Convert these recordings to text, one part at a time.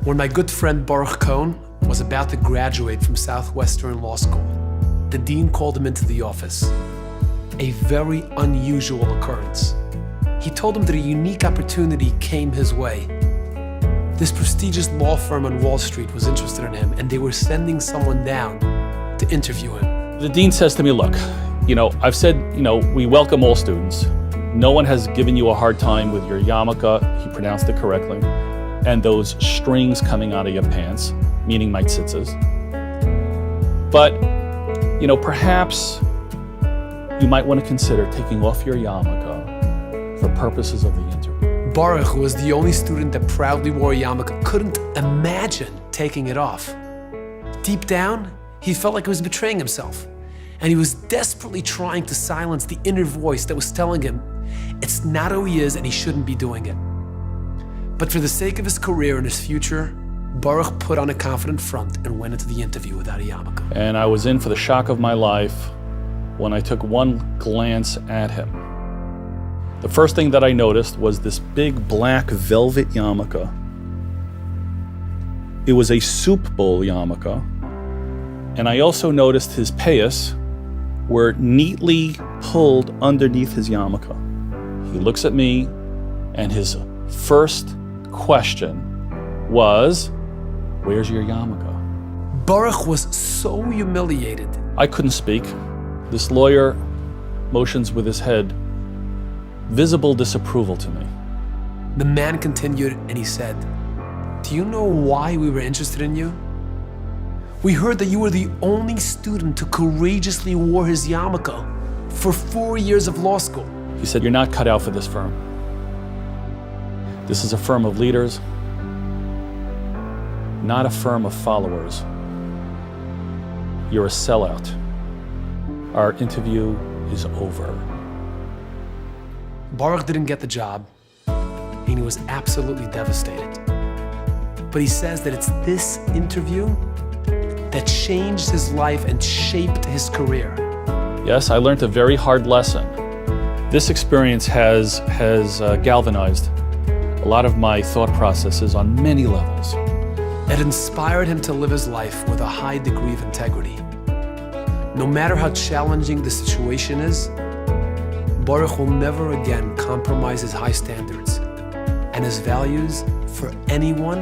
When my good friend Baruch Cohen was about to graduate from Southwestern Law School, the dean called him into the office. A very unusual occurrence. He told him that a unique opportunity came his way. This prestigious law firm on Wall Street was interested in him, and they were sending someone down to interview him. The dean says to me, look, I've said, we welcome all students. No one has given you a hard time with your yarmulke, he pronounced it correctly, and those strings coming out of your pants, meaning my tzitzis. But, perhaps you might want to consider taking off your yarmulke for purposes of the interview. Baruch, who was the only student that proudly wore a yarmulke, couldn't imagine taking it off. Deep down, he felt like he was betraying himself, and he was desperately trying to silence the inner voice that was telling him it's not who he is and he shouldn't be doing it. But for the sake of his career and his future, Baruch put on a confident front and went into the interview without a yarmulke. And I was in for the shock of my life when I took one glance at him. The first thing that I noticed was this big black velvet yarmulke. It was a soup bowl yarmulke. And I also noticed his payas were neatly pulled underneath his yarmulke. He looks at me, and his first question was, where's your yarmulke? Baruch was so humiliated. I couldn't speak. This lawyer motions with his head, visible disapproval to me. The man continued and he said, do you know why we were interested in you? We heard that you were the only student who courageously wore his yarmulke for 4 years of law school. He said, you're not cut out for this firm. This is a firm of leaders, not a firm of followers. You're a sellout. Our interview is over. Baruch didn't get the job, and he was absolutely devastated. But he says that it's this interview that changed his life and shaped his career. Yes, I learned a very hard lesson. This experience has galvanized a lot of my thought processes on many levels. It inspired him to live his life with a high degree of integrity. No matter how challenging the situation is, Baruch will never again compromise his high standards and his values for anyone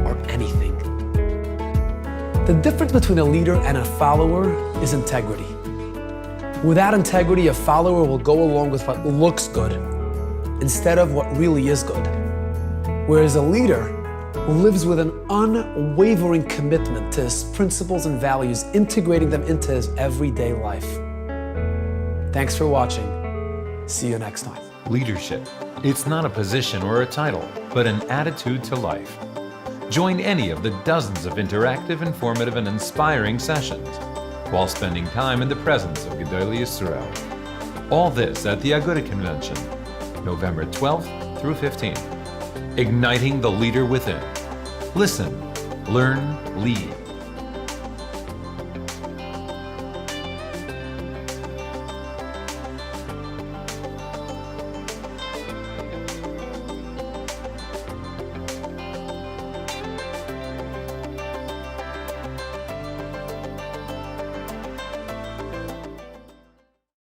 or anything. The difference between a leader and a follower is integrity. Without integrity, a follower will go along with what looks good instead of what really is good. Whereas a leader lives with an unwavering commitment to his principles and values, integrating them into his everyday life. Thanks for watching. See you next time. Leadership. It's not a position or a title, but an attitude to life. Join any of the dozens of interactive, informative, and inspiring sessions while spending time in the presence of Gedolei Yisrael. All this at the Aguda Convention, November 12th through 15th. Igniting the leader within. Listen, learn, lead.